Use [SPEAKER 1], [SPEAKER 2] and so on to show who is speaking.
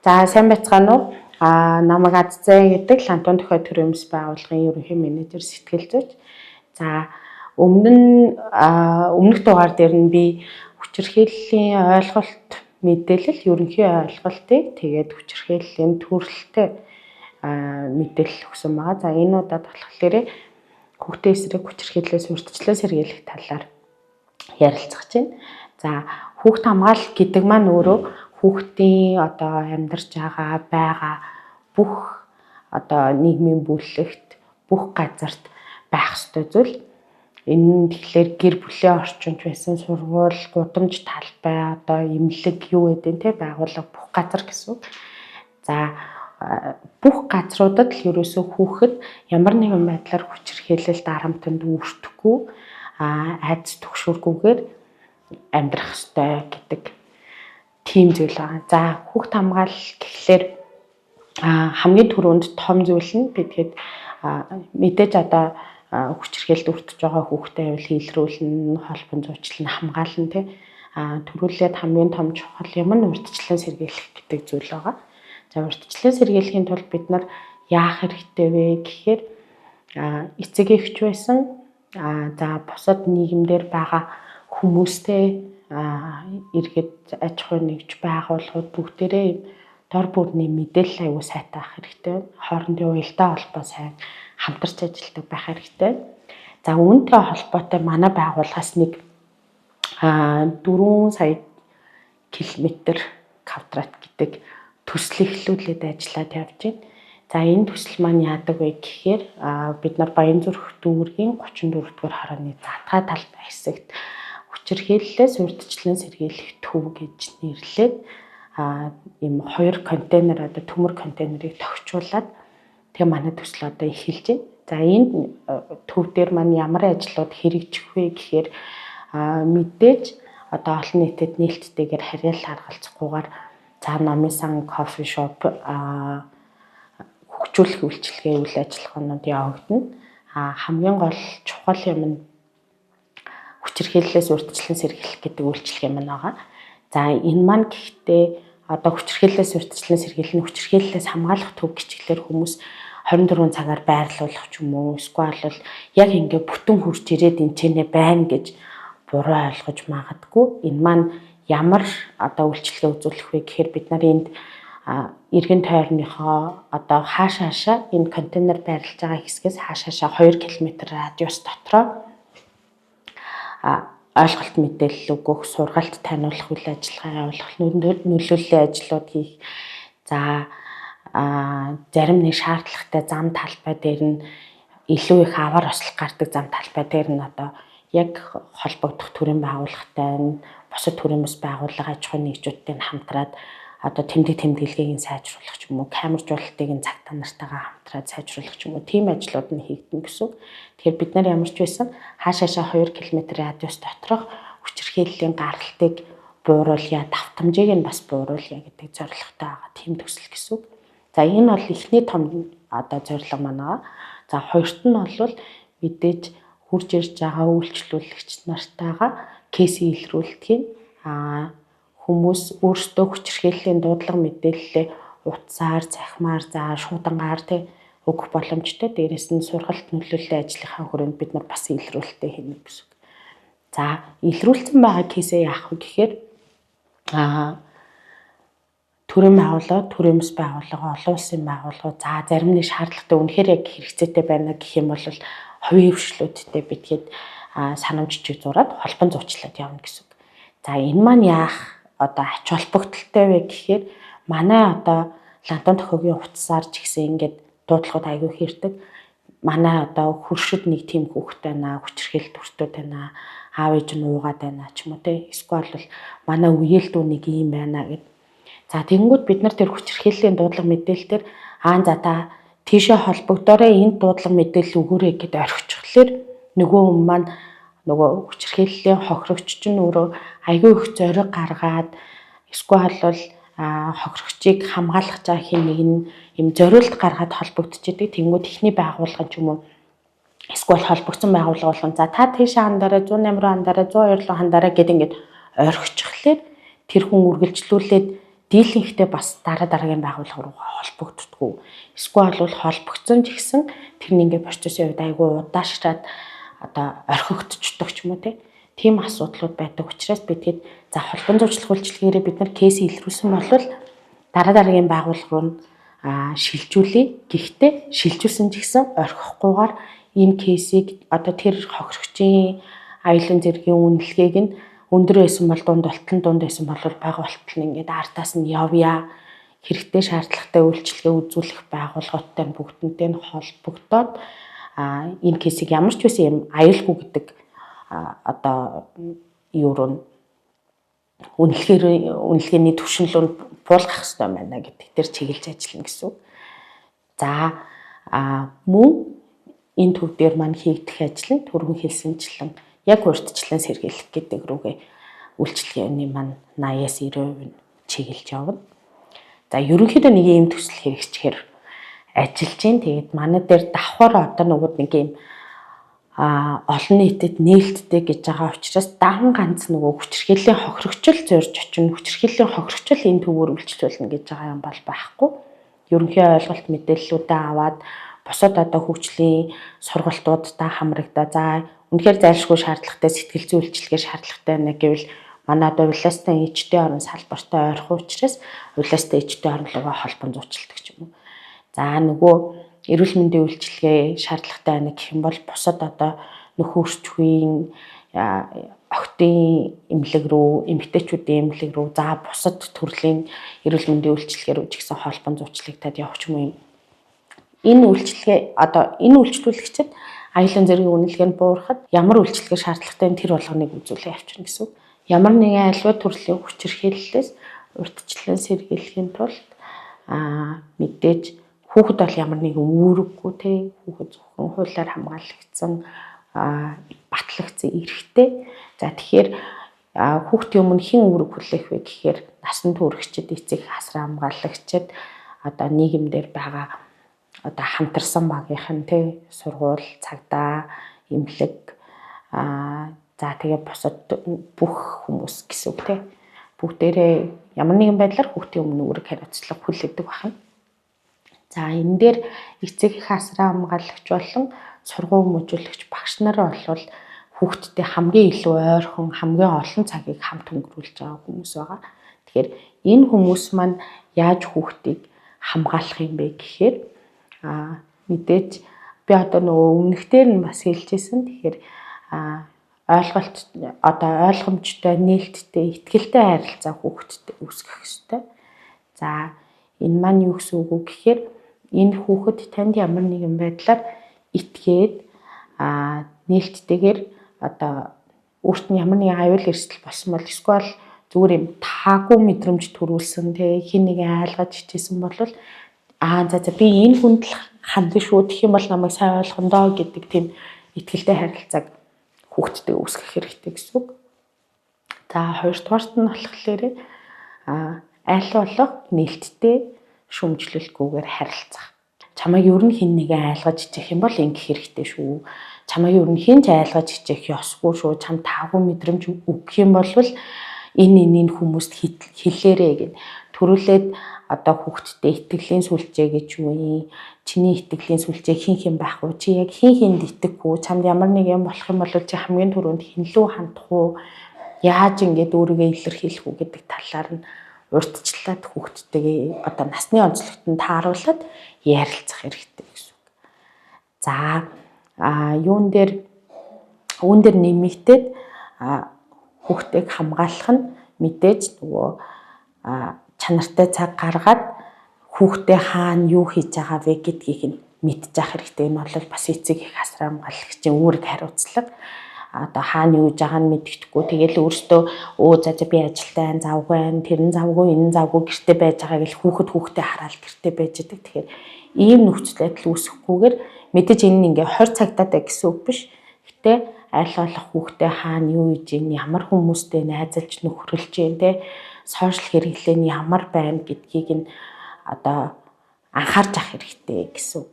[SPEAKER 1] За сайн байцгаана уу? Намайг Аззай гэдэг Лантон төхөө төрөмс байгууллагын ерөнхий менежер сэтгэл зүйч. За өмнөх дугаар дээр нь би хүчирхийллийн ойлголт мэдээлэл, ерөнхий ойлголтыг тэгээд хүчирхийллийн төрөлтэй мэдээлэл өгсөн байгаа. За энэ удаад болохоор хүүхдийн эсрэг хүчирхийллээс урьдчилан сэргийлэх талаар ярилцах чинь. За хүүхд хамгаалалт гэдэг маань өөрөө хүүхдийн амьдарч байгаа бүх нийгмийн бүлэгт бүх газарт байх ёстой зүйл. Энэ нь тэгэхээр гэр бүлийн орчинд байсан сургууль, гудамж талбай, эмнэлэг юу гэдэг нь байгууллага бүх газар гэсэн. За бүх газруудад л ерөөсөө хүүхэд ямар нэгэн байдлаар хүчирхийлэлд дарамтанд өртөхгүй, айдас түгшүүргүйгээр амьдрах ёстой гэдэг тийм зүйл байна. За хүүхд хамгаалал гэхлээр хамгийн түрүүнд том зүйл нь бидгээд мэдээж хүчирхийлэлд өртөж байгаа хүүхдээ байвал хийлрүүлнэ, холбон зуучлан хамгаална төрүүлээд хамгийн том чухал юм нь урьдчилан сэргийлэх гэдэг зүйл байгаа. За урьдчилан сэргийлэхийн тулд бид нар яах хэрэгтэй вэ гэхээр эцэг эгч байсан бусад нийгэмдэр байгаа хүмүүстэй иргэд аж ахуй нэгж байгууллагууд бүгдээрээ дор бүрний мэдээлэл аюул сайтай байх хэрэгтэй. Хоорондын уялдаа холбоо сайн хамтарч ажилладаг байх хэрэгтэй. За үүнтэй холбоотой манай байгууллагаас нэг 4 сая км квадрат гэдэг төсөл эхлүүлээд ажиллаад явж байна. За энэ төсөл маань яадаг вэ гэхээр бид нар Баянзүрх дүүргийн 34 дугаар хорооны задгай талбай хэсэгт хүчирхийллээс урьдчилан сэргийлэх төв гэж нэрлээд ийм 2 контейнер төмөр контейнерыг тохижуулаад манай төсөл эхэлж байна. За энэ төв дээр маань ямар ажлууд хэрэгжих вэ гэхээр мэдээж олон нийтэд нээлттэйгээр харьяал харгалзахгүйгээр номын сан, кофе шоп хөгжүүлэх үйлчилгээ үйл ажиллагаанууд явагдана. Хамгийн гол чухал юм нь хүчирхийллээс урьдчилан сэргийлэх гэдэг үйлчилгээ маань байгаа. За энэ маань гэхдээ хүчирхийллээс урьдчилан сэргийлэх, хүчирхийллээс хамгаалах төв гिचгэлээр хүмүүс 24 цагаар байрлуулах ч юм уу, эсвэл яг ингээ бүтэн хурж ирээд энэчнээ байна гэж буруу ойлгож магадгүй. Энэ маань ямар үйлчилгээ үзүүлэх вэ гэхээр бид нар энд эргэн тойрныхоо хаашаашаа энэ контейнер байрлаж байгаа хэсгээс хаашаашаа 2 км радиус дотроо ойлголт мэдээлэл өгөх, сургалт таниулах үйл ажиллагаа явуулах, нөлөөллийн ажлууд хийх. За зарим нэг шаардлагатай зам талбай дээр нь илүү их аваар ослох гардаг зам талбай дээр нь яг холбогдох төрийн байгууллагатай, бусад төрийн бас байгууллага аж ахуй нэгжүүдтэй хамтраад тэмдэглэгийг сайжруулах ч юм уу, камержуулалтыг цагтаа нартайгаа хамтраад сайжруулах ч юм уу, тийм ажлууд нь хийгдэн гэсэн. Тэгэхээр бид нар ямар ч байсан хаашаашаа 2 км радиус доторх хүчирхийллийн гаргалтыг бууруулъя, давтамжийг нь бас бууруулъя гэдэг зорилготой байгаа тийм төсөл гэсэн. За энэ бол эхний том зорилго маань. За хоёрт нь бол мэдээж хурж ирж байгаа үйлчлүүлэгч нартайгаа кейс илрүүлдэг. Хүмүүс өөрсдөө хүчирхийллийн дуудлага мэдээлэлээ утсаар, цахимаар, шуудангаар өгөх боломжтой. Дээрээс нь сургалт нөлөөллийн ажлынхаа хүрээнд бид нар бас илрүүлэлтээ хийнэ гэсэн. За илрүүлсэн байгаа кейсээ яах вэ гэхээр төрийн байгууллага, төрийн бас байгууллага, олон улсын байгууллагууд зарим нэг шаардлагатай үнэхээр яг хэрэгцээтэй байна гэх юм бол хувийн хвшлүүдтэй бидгээд санамжчиг зураад холбон зуучлаад явна гэсэн. За энэ маань яах ач холбогдолтой вэ гэхээр манай Лантон төхөөгийн утсаар ч гэсэн ингээд дуудлагууд аягүй хийрдэг. Манай хөршид нэг тийм хүүхэд байна, хүчирхийлэлд өртөөд байна, аав ээж нь уугаад байна ч юм уу эсвэл манай үеэлдүү нэг юм байна гэд. За тэгэнгүүт бид нар тэр хүчирхийллийн дуудлага мэдээлэлээр та тийшээ холбогдоорой, энэ дуудлага мэдээлэл өгөөрэй гэд орхичихлаар нөгөө маань хүчирхийллийн хохирогч чинь өөрөө аягүй их зориг гаргаад эсвэл хохирогчийг хамгаалах жаахийн нэг юм зориулт гаргаад холбогдож идэг. Тэнгүүд ихний байгууллага ч юм уу эсвэл холбогдсон байгууллага болгон та тийшээ хандараа 108 руу хандараа 102 руу хандараа гэд ингээд орхичихлаар тэр хүн үргэлжлүүлээд дийлэнхтэй бас дараагийн байгууллага руу холбогддоггүй. Эсвэл бол холбогдсон ч гэсэн тэрний ингээ процессын үед айгүй удаашраад одоо орхигдчихдог ч юм уу тийм асуудлууд байдаг учраас бидгээд за холбон зурчлах үйлчилгээрээ бид нар кейс илрүүлсэн бол дараагийн байгууллага руу шилжүүлээ. Гэхдээ шилжүүлсэн ч гэсэн орхихгүйгээр энэ кейсийг одоо тэр хохирогчийн аюулын зэргийн үнэлгээг нь өндөр байсан бол дунд байсан бол байгуулалт нь ингээд артаас нь явъя. Хэрэгтэй шаардлагатай үйлчилгээ үзүүлэх байгууллагатай бүгднтэй нь холбогдоод энэ кейсийг ямар ч байсан юм аюулгүй гэдэг одоо юуруу үнэлгээний түвшинлүүнд буулгах хэрэгтэй байна гэдэг дээр чиглэж ажиллана гэсэн үг. За мөн энэ төв дээр маань хийгдэх ажил нь түрүүн хэлсэнчлэн яг урьдчилан сэргийлэх гэдэг рүүгээ үйлчилгээний маань 80-90% нь чиглэж явна. За ерөнхийдөө нэг ийм төсөл хэрэгжихээр ажиллаж байна. Тэгээд манай дээр давхар одоо нэг ийм олон нийтэд нээлттэй гэж байгаа учраас дан ганц нөгөө хүчирхийллийн хохирогчл зорж очино. Хүчирхийллийн хохирогчл энэ төвөөр үйлчлүүлнэ гэж байгаа юм бол байхгүй. Ерөнхий ойлголт мэдээллүүдээ аваад бусад одоо хөгжлийн сургалтуудтай хамрагдаа. За үнэхээр зайлшгүй шаардлагатай сэтгэл зүйн үйлчилгээ шаардлагатай байна гэвэл манай одоо улаастай ичтэй орон салбартай ойрхон учраас улаастай ичтэй орн руугаа холбон зуучилдаг ч юм уу. За нөгөө эрүүл мэндийн үйлчилгээ шаардлагатай байна гэх юм бол бусад одоо нөхөрчгүй охтын эмнэлэг рүү, эмэгтэйчүүдийн эмнэлэг рүү, за бусад төрлийн эрүүл мэндийн үйлчилгээ рүү ч гэсэн холбон зуучлагдаад явах юм юм. Энэ үйлчилгээ одоо энэ үйлчлүүлэгчид аюулын зэргийн үнэлгээнд буурахад ямар үйлчилгээ шаардлагатай тэр болгоныг үзүүлээ явчихна гэсэн үг. Ямар нэгэн альва төрлийн хүчирхийллээс урьдчилан сэргийлэхийн тулд мэдээж хүүхэд бол ямар нэгэн үүрэггүй хүүхэд зөвхөн хуулиар хамгаалагдсан батлагдсан эрхтэй. За тэгэхээр хүүхдийн өмнө хэн үүрэг хүлээх вэ гэхээр насан туршид эцэг хасраа хамгаалагчид одоо нийгэмдэр байгаа одоо хамтарсан багийнхан сургууль, цагдаа, эмнэлэг за тэгээ бусад бүх хүмүүс гэсэн үг бүгдээрээ ямар нэгэн байдлаар хүүхдийн өмнө үүрэг хариуцлага хүлээдэг байна. За энэ дээр эцэг их хасраа хамгаалагч болон сургууль мужуулагч багш нар бол хүүхдтэй хамгийн илүү ойрхон, хамгийн олон цагийг хамт өнгөрүүлж байгаа хүмүүс байгаа. Тэгэхээр энэ хүмүүс маань яаж хүүхдийг хамгаалах юм бэ гэхээр мэдээж би одоо нөгөө өмнөхдөр нь бас хэлжсэн. Тэгэхээр ойлголт одоо ойлгомжтой, нээлттэй, итгэлтэй харилцаа хүүхэдтэй үүсгэх ёстой. За энэ маань юу гэсэн үг вэ гэхээр энэ хүүхэд танд ямар нэгэн байдлаар итгээд нээлттэйгээр одоо өөрт нь ямар нэгэн аюул эрсдэл болсон бол эсвэл зүгээр юм таагүй мэдрэмж төрүүлсэн хин нэгэн айлгаж хичээсэн бол за би энэ хүнд л хандсан шүү гэх юм бол намайг сайн ойлгондоо гэдэг тийм итгэлтэй харилцааг хүүхдтэй үүсгэх хэрэгтэй гэсэн үг. За хоёрдугаарт нь болохоор аль болох нээлттэй шүмжлэлгүйгээр харилцах. Чамайг ер нь хин нэгэн айлгаж хичээх юм бол ингэх хэрэгтэй шүү. Чамайг ер нь хин ч айлгаж хичээх ёсгүй шүү. Чам таагүй мэдрэмж өгөх юм бол энэ хүмүүст хэлээрэй гэд төрүүлээд одоо хүүхдтэй итгэлийн сүлжээ гэж юу? Чиний итгэлийн сүлжээ хин байх уу? Чи яг хинд итгэхгүй? Чамд ямар нэг юм болох юм бол чи хамгийн түрүүнд хинлүү хандах уу? Яаж ингэж өөрийгөө илэрхийлэх үү гэдэг талаар нь урьдчилаад хүүхдтэйгээ одоо насны онцлогтод тааруулаад ярилцах хэрэгтэй гэсэн үг. За юун дээр нэмэгдээд хүүхдийг хамгаалах нь мэдээж нөгөө чанартай цаг гаргаад хүүхдээ хаана юу хийж байгаа вэ гэдгийг нь мэдчих хэрэгтэй. Энэ бол бас эцэг их хасраа хамгаалагчийн үүрэг хариуцлага. Одоо хаана юу хийж байгааг нь мэддэхгүй. Тэгэл өөртөө би ажилтай байна, завгүй байна, тэр нь завгүй, энэ нь завгүй гэртээ байж байгаа гэл хүүхдээ хараад гэртээ байж идэг. Тэгэхээр ийм нөхцөл байдал үүсэхгүйгээр мэдээж энэ ингээ 20 цагтаатай гэсэн үг биш. Гэтэ аль болох хүүхдээ хаана юу хийж ийн, ямар хүмүүстэй найзалж нөхөрлж ийн сошиал хэрэглээ нь ямар байна гэдгийг нь одоо анхаарч ах хэрэгтэй гэсэн үг.